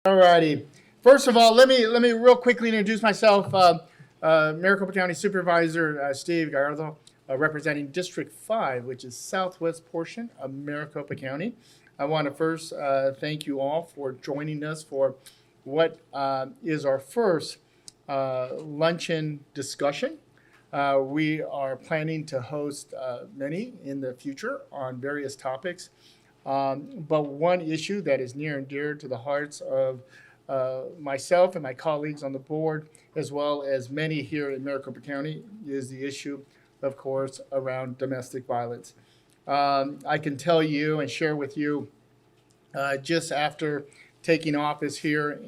All righty. First of all, let me real quickly introduce myself. Maricopa County Supervisor Steve Gallardo, representing District 5, which is southwest portion of Maricopa County. I want to first thank you all for joining us for what is our first luncheon discussion. We are planning to host many in the future on various topics. But one issue that is near and dear to the hearts of myself and my colleagues on the board, as well as many here in Maricopa County, is the issue, of course, around domestic violence. I can tell you and share with you, just after taking office here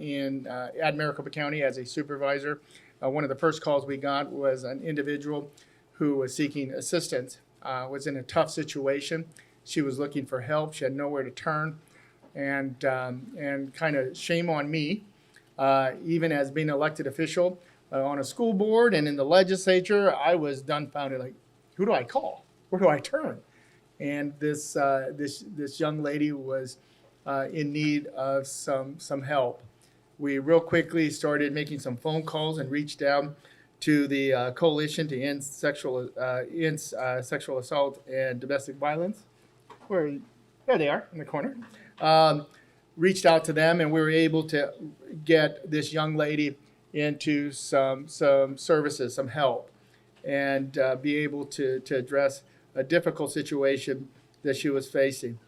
at Maricopa County as a supervisor, one of the first calls we got was an individual who was seeking assistance, was in a tough situation. She was looking for help. She had nowhere to turn, and kind of shame on me, even as being an elected official on a school board and in the legislature. I was dumbfounded, like, who do I call? Where do I turn? And this young lady was in need of some help. We real quickly started making some phone calls and reached out to the Coalition to End Sexual Assault and Domestic Violence. There they are in the corner. Reached out to them, and we were able to get this young lady into some services, some help, and be able to address a difficult situation that she was facing.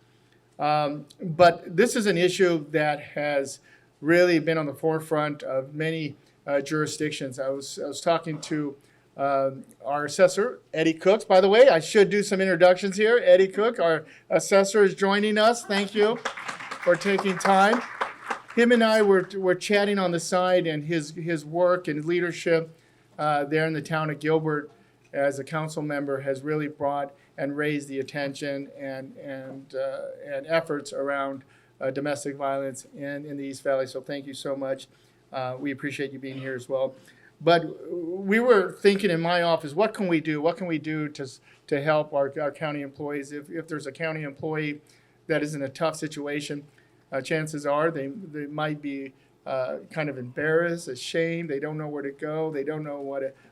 But this is an issue that has really been on the forefront of many jurisdictions. I was talking to our assessor, Eddie Cooks. By the way, I should do some introductions here. Eddie Cook, our assessor, is joining us. Thank you for taking time. Him and I were chatting on the side, and his work and leadership there in the town of Gilbert as a council member has really brought and raised the attention and efforts around domestic violence in the East Valley. So thank you so much. We appreciate you being here as well. But we were thinking in my office, what can we do? What can we do to help our county employees? If there's a county employee that is in a tough situation, chances are they might be kind of embarrassed, ashamed. They don't know where to go. They don't know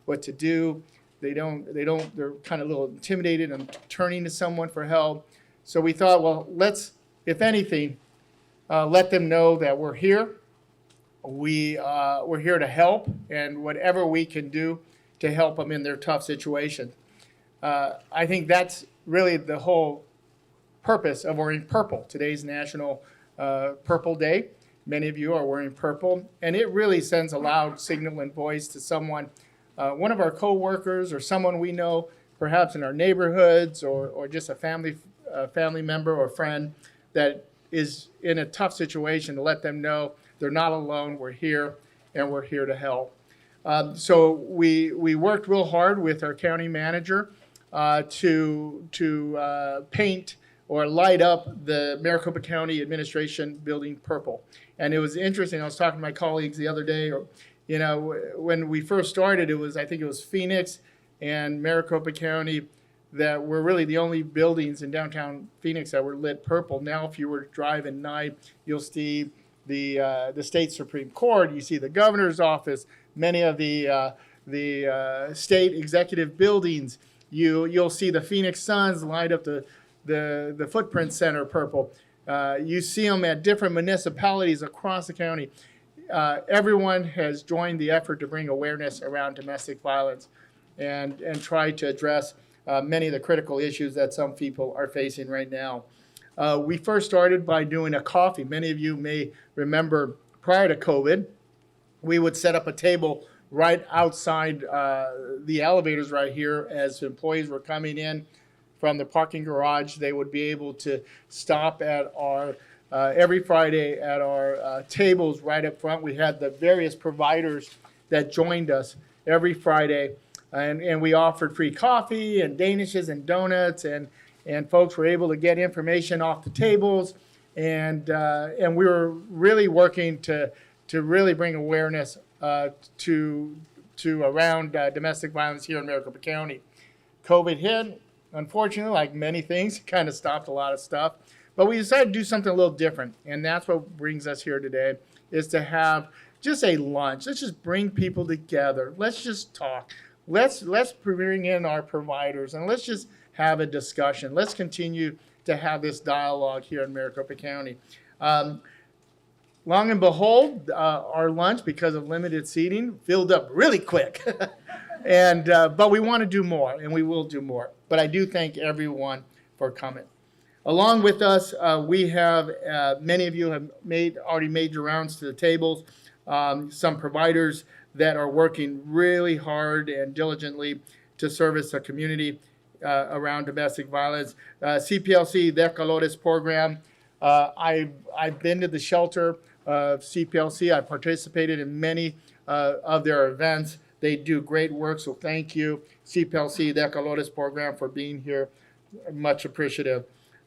what to do. They're kind of a little intimidated and turning to someone for help. So we thought, well, let's, if anything, let them know that we're here. We're here to help, and whatever we can do to help them in their tough situation. I think that's really the whole purpose of wearing purple. Today's National Purple Day. Many of you are wearing purple, and it really sends a loud signal and voice to someone, one of our coworkers or someone we know, perhaps in our neighborhoods or just a family member or friend that is in a tough situation, to let them know they're not alone. We're here, and we're here to help. So we worked real hard with our county manager to paint or light up the Maricopa County Administration building purple. And it was interesting. I was talking to my colleagues the other day. When we first started, I think it was Phoenix and Maricopa County that were really the only buildings in downtown Phoenix that were lit purple. Now, if you were to drive at night, you'll see the state Supreme Court. You see the governor's office. Many of the state executive buildings. You'll see the Phoenix Suns light up the Footprint Center purple. You see them at different municipalities across the county. Everyone has joined the effort to bring awareness around domestic violence and try to address many of the critical issues that some people are facing right now. We first started by doing a coffee. Many of you may remember prior to COVID, we would set up a table right outside the elevators right here as employees were coming in from the parking garage. They would be able to stop at our every Friday at our tables right up front. We had the various providers that joined us every Friday, and we offered free coffee and danishes and donuts, and folks were able to get information off the tables, and we were really working to really bring awareness to around domestic violence here in Maricopa County. COVID hit, unfortunately, like many things, kind of stopped a lot of stuff. But we decided to do something a little different, and that's what brings us here today, is to have just a lunch. Let's just bring people together. Let's just talk. Let's bring in our providers and let's just have a discussion. Let's continue to have this dialogue here in Maricopa County. Long and behold, our lunch, because of limited seating, filled up really quick. But we want to do more, and we will do more. But I do thank everyone for coming. Along with us, we have, many of you have already made your rounds to the tables. Some providers that are working really hard and diligently to service the community around domestic violence. CPLC, the Calores program. I've been to the shelter of CPLC. I participated in many of their events. They do great work, so thank you, CPLC, the Calores program, for being here. Much appreciative.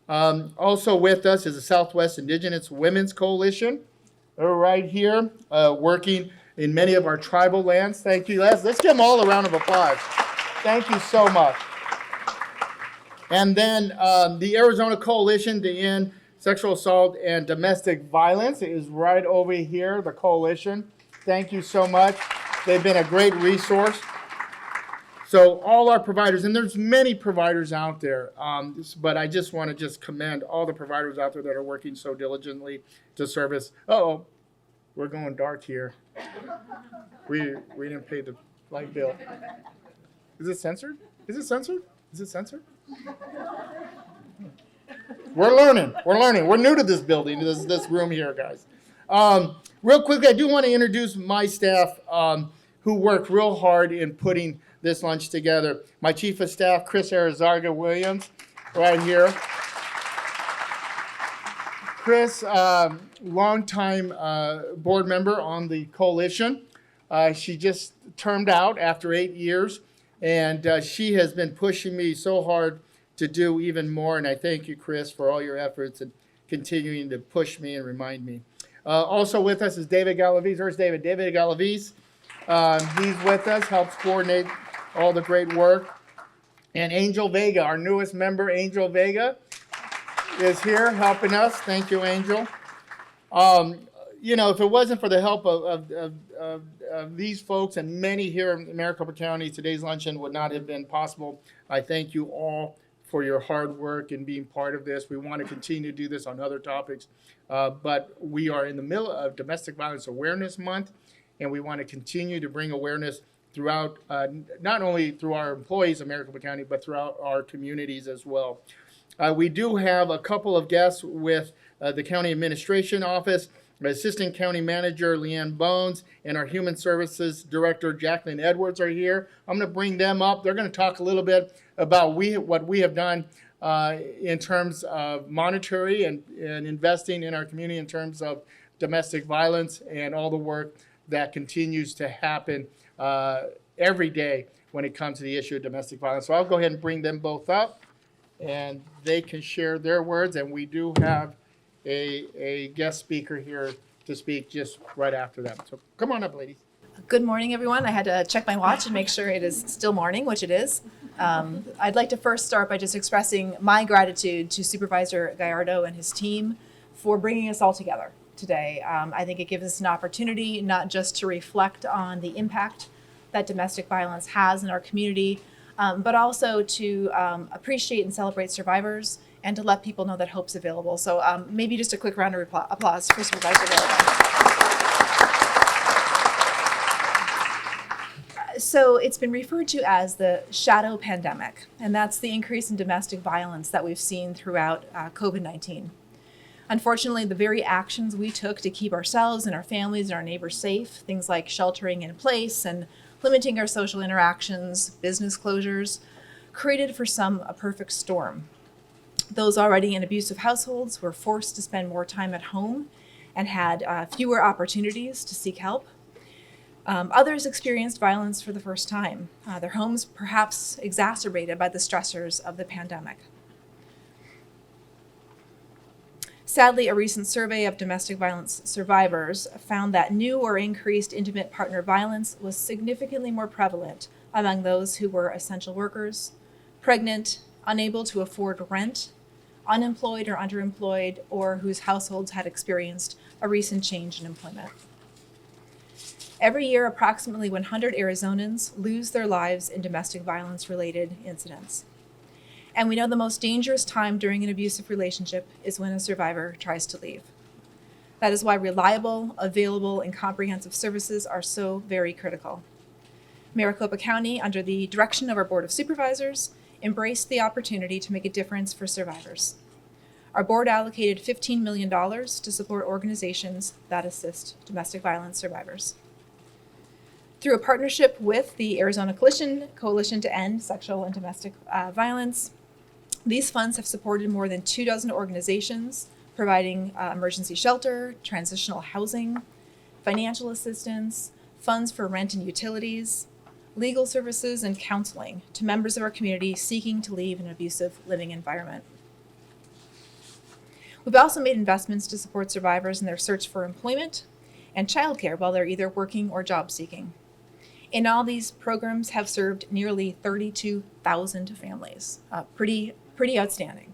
Also with us is the Southwest Indigenous Women's Coalition. They're right here, working in many of our tribal lands. Thank you. Let's give them all a round of applause. Thank you so much. And then the Arizona Coalition to End Sexual Assault and Domestic Violence is right over here, the coalition. Thank you so much. They've been a great resource. So all our providers, and there's many providers out there, but I just want to commend all the providers out there that are working so diligently to service. Uh-oh, we're going dark here. We didn't pay the light bill. Is it censored? Is it censored? Is it censored? We're learning. We're new to this building, this room here, guys. Real quickly, I do want to introduce my staff who worked real hard in putting this lunch together. My Chief of Staff, Chris Arizarga Williams, right here. Chris, longtime board member on the coalition. She just termed out after 8 years, and she has been pushing me so hard to do even more, and I thank you, Chris, for all your efforts and continuing to push me and remind me. Also with us is David Galaviz. Where's David? David Galaviz. He's with us, helps coordinate all the great work. And Angel Vega, our newest member, Angel Vega, is here helping us. Thank you, Angel. If it wasn't for the help of these folks and many here in Maricopa County, today's luncheon would not have been possible. I thank you all for your hard work and being part of this. We want to continue to do this on other topics, but we are in the middle of Domestic Violence Awareness Month, and we want to continue to bring awareness throughout, not only through our employees of Maricopa County, but throughout our communities as well. We do have a couple of guests with the County Administration Office, Assistant County Manager Leanne Bones, and our Human Services Director Jacqueline Edwards are here. I'm going to bring them up. They're going to talk a little bit about what we have done in terms of monetary and investing in our community in terms of domestic violence and all the work that continues to happen every day when it comes to the issue of domestic violence. So I'll go ahead and bring them both up, and they can share their words. And we do have a guest speaker here to speak just right after them. So come on up, ladies. Good morning, everyone. I had to check my watch and make sure it is still morning, which it is. I'd like to first start by just expressing my gratitude to Supervisor Gallardo and his team for bringing us all together today. I think it gives us an opportunity not just to reflect on the impact that domestic violence has in our community, but also to appreciate and celebrate survivors and to let people know that hope's available. So maybe just a quick round of applause for Supervisor Gallardo. So it's been referred to as the shadow pandemic, and that's the increase in domestic violence that we've seen throughout COVID-19. Unfortunately, the very actions we took to keep ourselves and our families and our neighbors safe, things like sheltering in place and limiting our social interactions, business closures, created for some a perfect storm. Those already in abusive households were forced to spend more time at home and had fewer opportunities to seek help. Others experienced violence for the first time, their homes perhaps exacerbated by the stressors of the pandemic. Sadly, a recent survey of domestic violence survivors found that new or increased intimate partner violence was significantly more prevalent among those who were essential workers, pregnant, unable to afford rent, unemployed or underemployed, or whose households had experienced a recent change in employment. Every year, approximately 100 Arizonans lose their lives in domestic violence-related incidents. And we know the most dangerous time during an abusive relationship is when a survivor tries to leave. That is why reliable, available, and comprehensive services are so very critical. Maricopa County, under the direction of our Board of Supervisors, embraced the opportunity to make a difference for survivors. Our board allocated $15 million to support organizations that assist domestic violence survivors. Through a partnership with the Arizona Coalition to End Sexual and Domestic Violence, these funds have supported more than 24 organizations, providing emergency shelter, transitional housing, financial assistance, funds for rent and utilities, legal services, and counseling to members of our community seeking to leave an abusive living environment. We've also made investments to support survivors in their search for employment and childcare while they're either working or job seeking. And all these programs have served nearly 32,000 families. Pretty outstanding.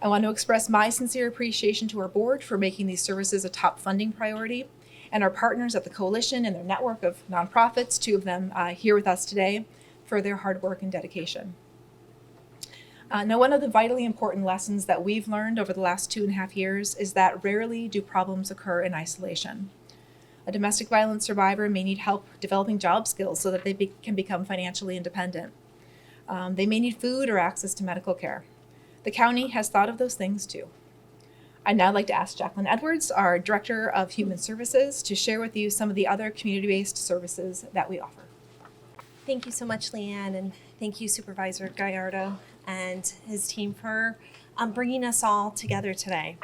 I want to express my sincere appreciation to our board for making these services a top funding priority, and our partners at the Coalition and their network of nonprofits, 2 of them here with us today, for their hard work and dedication. Now, one of the vitally important lessons that we've learned over the last 2.5 years is that rarely do problems occur in isolation. A domestic violence survivor may need help developing job skills so that they can become financially independent. They may need food or access to medical care. The county has thought of those things too. I'd now like to ask Jacqueline Edwards, our Director of Human Services, to share with you some of the other community-based services that we offer. Thank you so much, Leanne, and thank you, Supervisor Gallardo and his team for bringing us all together today.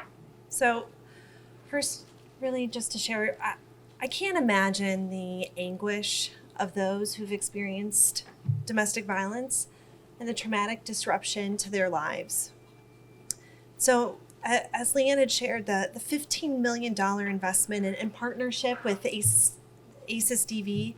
So first, really just to share, I can't imagine the anguish of those who've experienced domestic violence and the traumatic disruption to their lives. So as Leanne had shared, the $15 million investment in partnership with ACES-DV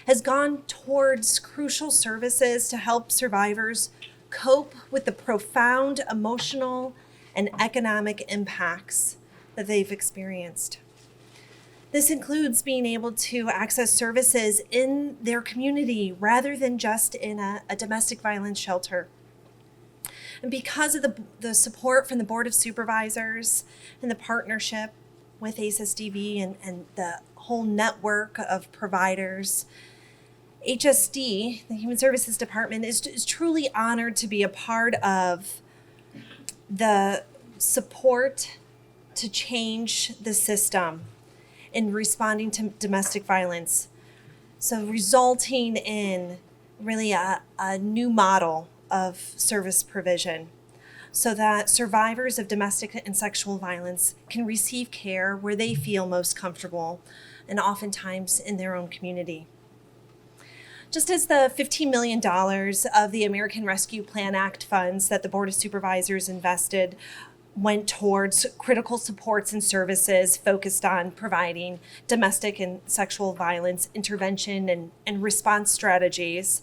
has gone towards crucial services to help survivors cope with the profound emotional and economic impacts that they've experienced. This includes being able to access services in their community rather than just in a domestic violence shelter. And because of the support from the Board of Supervisors and the partnership with ACES-DV and the whole network of providers, HSD, the Human Services Department, is truly honored to be a part of the support to change the system in responding to domestic violence. So resulting in really a new model of service provision so that survivors of domestic and sexual violence can receive care where they feel most comfortable and oftentimes in their own community. Just as the $15 million of the American Rescue Plan Act funds that the Board of Supervisors invested went towards critical supports and services focused on providing domestic and sexual violence intervention and response strategies,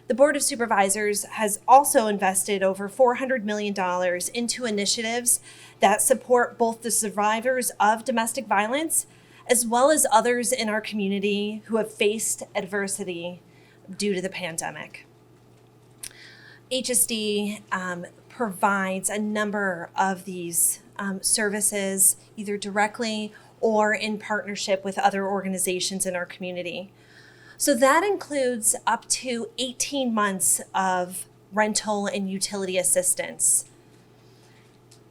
the Board of Supervisors has also invested over $400 million into initiatives that support both the survivors of domestic violence as well as others in our community who have faced adversity due to the pandemic. HSD provides a number of these services either directly or in partnership with other organizations in our community. So that includes up to 18 months of rental and utility assistance,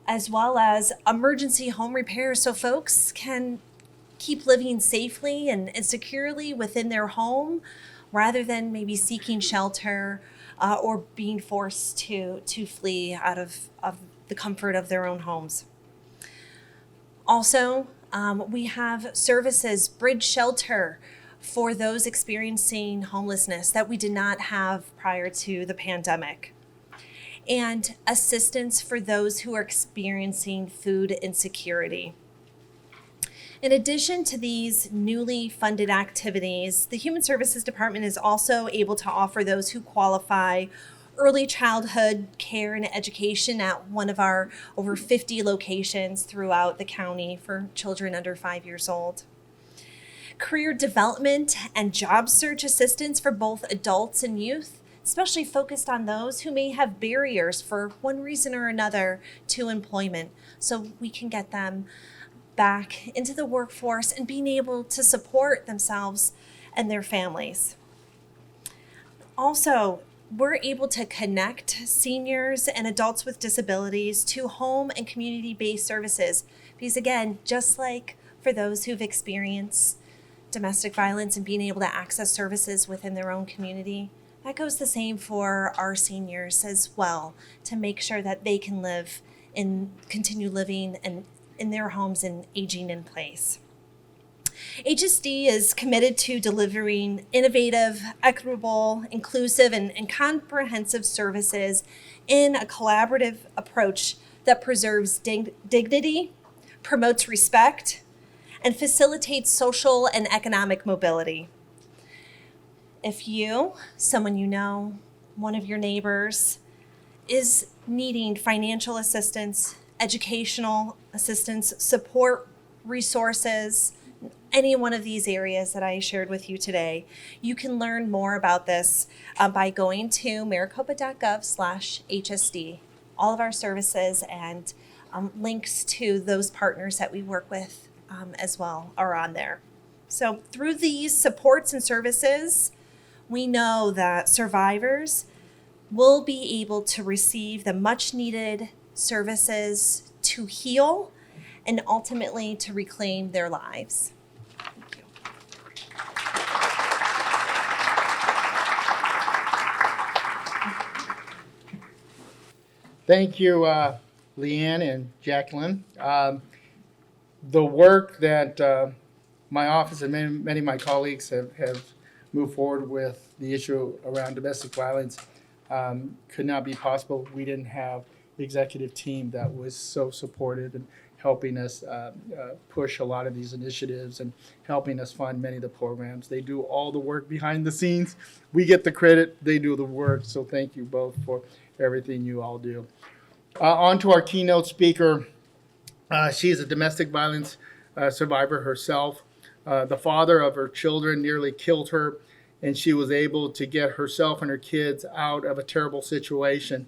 as well as emergency home repairs so folks can keep living safely and securely within their home rather than maybe seeking shelter or being forced to flee out of the comfort of their own homes. Also, we have services, bridge shelter for those experiencing homelessness that we did not have prior to the pandemic, and assistance for those who are experiencing food insecurity. In addition to these newly funded activities, the Human Services Department is also able to offer those who qualify early childhood care and education at one of our over 50 locations throughout the county for children under 5 years old. Career development and job search assistance for both adults and youth, especially focused on those who may have barriers for one reason or another to employment, so we can get them back into the workforce and being able to support themselves and their families. Also, we're able to connect seniors and adults with disabilities to home and community-based services because, again, just like for those who've experienced domestic violence and being able to access services within their own community, that goes the same for our seniors as well, to make sure that they can live and continue living and in their homes and aging in place. HSD is committed to delivering innovative, equitable, inclusive, and comprehensive services in a collaborative approach that preserves dignity, promotes respect, and facilitates social and economic mobility. If you, someone you know, one of your neighbors, is needing financial assistance, educational assistance, support, resources, any one of these areas that I shared with you today, you can learn more about this by going to maricopa.gov/HSD. All of our services and links to those partners that we work with as well are on there. So through these supports and services, we know that survivors will be able to receive the much needed services to heal and ultimately to reclaim their lives. Thank you. Thank you, Leanne and Jacqueline. The work that my office and many of my colleagues have moved forward with the issue around domestic violence could not be possible. We didn't have the executive team that was so supportive and helping us push a lot of these initiatives and helping us fund many of the programs. They do all the work behind the scenes. We get the credit, they do the work. So thank you both for everything you all do. On to our keynote speaker. She is a domestic violence survivor herself. The father of her children nearly killed her, and she was able to get herself and her kids out of a terrible situation.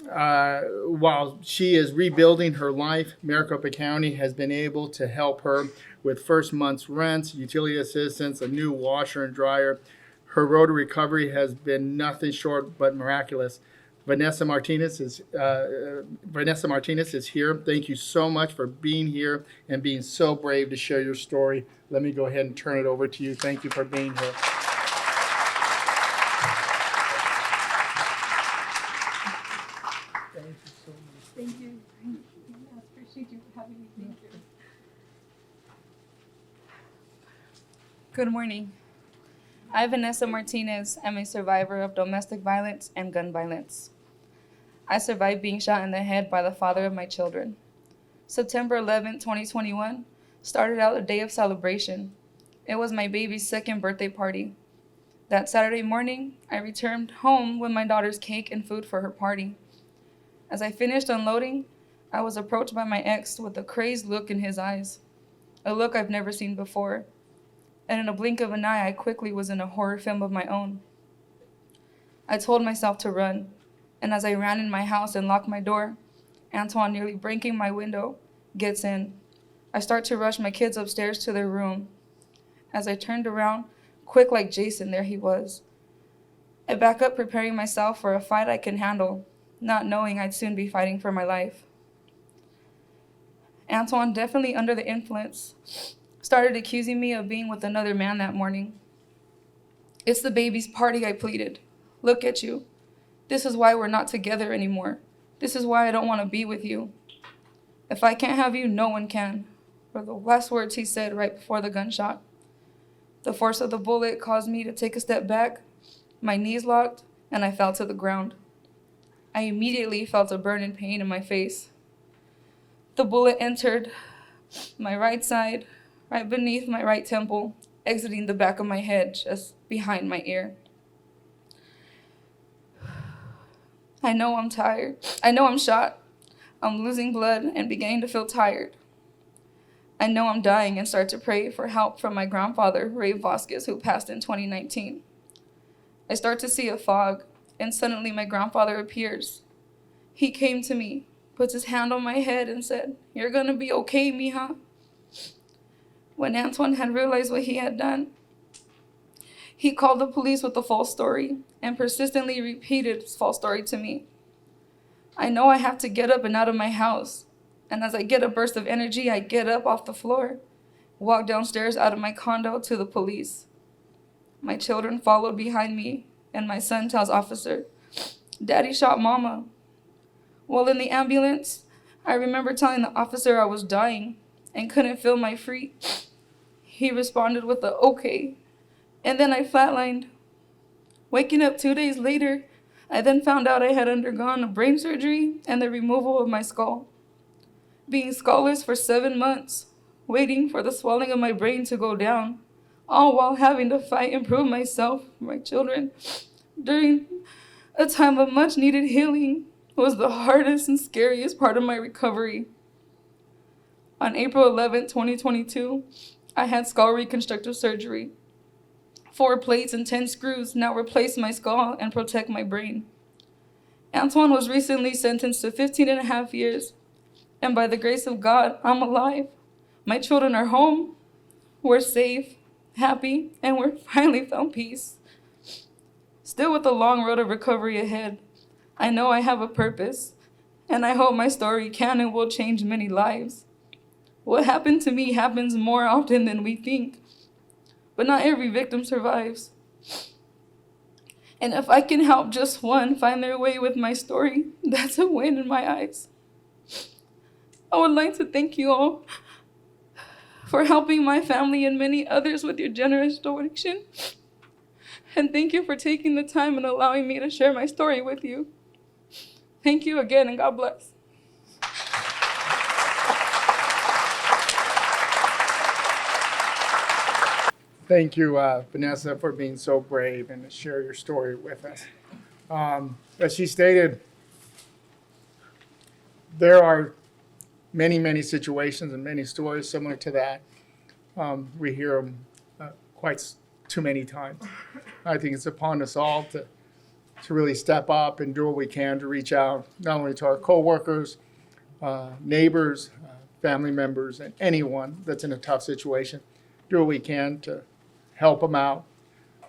While she is rebuilding her life, Maricopa County has been able to help her with first month's rent, utility assistance, a new washer and dryer. Her road to recovery has been nothing short but miraculous. Vanessa Martinez is here. Thank you so much for being here and being so brave to share your story. Let me go ahead and turn it over to you. Thank you for being here. Thank you so much. Thank you. I appreciate you having me. Thank you. Good morning. I'm Vanessa Martinez. I'm a survivor of domestic violence and gun violence. I survived being shot in the head by the father of my children. September 11, 2021 started out a day of celebration. It was my baby's second birthday party. That Saturday morning, I returned home with my daughter's cake and food for her party. As I finished unloading, I was approached by my ex with a crazed look in his eyes, a look I've never seen before. And in a blink of an eye, I quickly was in a horror film of my own. I told myself to run, and as I ran in my house and locked my door, Antoine, nearly breaking my window, gets in. I start to rush my kids upstairs to their room. As I turned around, quick like Jason, there he was. I back up, preparing myself for a fight I can handle, not knowing I'd soon be fighting for my life. Antoine, definitely under the influence, started accusing me of being with another man that morning. "It's the baby's party," I pleaded. "Look at you. This is why we're not together anymore. This is why I don't want to be with you. If I can't have you, no one can," were the last words he said right before the gunshot. The force of the bullet caused me to take a step back, my knees locked, and I fell to the ground. I immediately felt a burning pain in my face. The bullet entered my right side, right beneath my right temple, exiting the back of my head, just behind my ear. I know I'm tired. I know I'm shot. I'm losing blood and beginning to feel tired. I know I'm dying and start to pray for help from my grandfather, Ray Vasquez, who passed in 2019. I start to see a fog, and suddenly my grandfather appears. He came to me, puts his hand on my head and said, "You're gonna be okay, mija." When Antoine had realized what he had done, he called the police with a false story and persistently repeated his false story to me. I know I have to get up and out of my house, and as I get a burst of energy, I get up off the floor, walk downstairs out of my condo to the police. My children followed behind me, and my son tells officer, "Daddy shot mama." While in the ambulance, I remember telling the officer I was dying and couldn't feel my feet. He responded with a "okay," and then I flatlined. Waking up 2 days later, I then found out I had undergone a brain surgery and the removal of my skull. Being scoleless for 7 months, waiting for the swelling of my brain to go down, all while having to fight and prove myself for my children during a time of much needed healing was the hardest and scariest part of my recovery. On April 11, 2022, I had skull reconstructive surgery. 4 plates and 10 screws now replace my skull and protect my brain. Antoine was recently sentenced to 15 and a half years, and by the grace of God, I'm alive. My children are home, we're safe, happy, and we're finally found peace. Still with a long road of recovery ahead, I know I have a purpose, and I hope my story can and will change many lives. What happened to me happens more often than we think, but not every victim survives. And if I can help just one find their way with my story, that's a win in my eyes. I would like to thank you all for helping my family and many others with your generous donation. And thank you for taking the time and allowing me to share my story with you. Thank you again, and God bless. Thank you, Vanessa, for being so brave and to share your story with us. As she stated, there are many, many situations and many stories similar to that. We hear them too many times. I think it's upon us all to really step up and do what we can to reach out, not only to our coworkers, neighbors, family members, and anyone that's in a tough situation. Do what we can to help them out.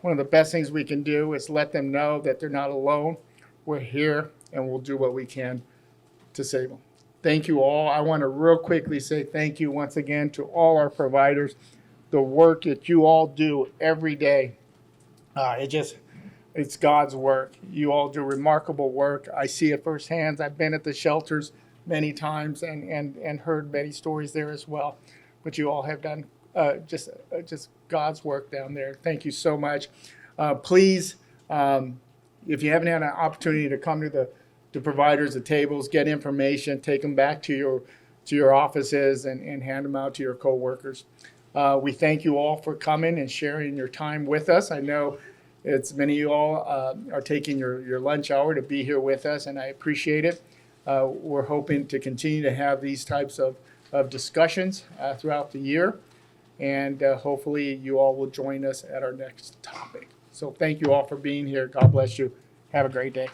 One of the best things we can do is let them know that they're not alone. We're here, and we'll do what we can to save them. Thank you all. I want to real quickly say thank you once again to all our providers. The work that you all do every day, it's God's work. You all do remarkable work. I see it firsthand. I've been at the shelters many times and heard many stories there as well. But you all have done just God's work down there. Thank you so much. Please, if you haven't had an opportunity to come to the providers, the tables, get information, take them back to your offices and hand them out to your coworkers. We thank you all for coming and sharing your time with us. I know many of you all are taking your lunch hour to be here with us, and I appreciate it. We're hoping to continue to have these types of discussions throughout the year, and hopefully you all will join us at our next topic. So thank you all for being here. God bless you. Have a great day.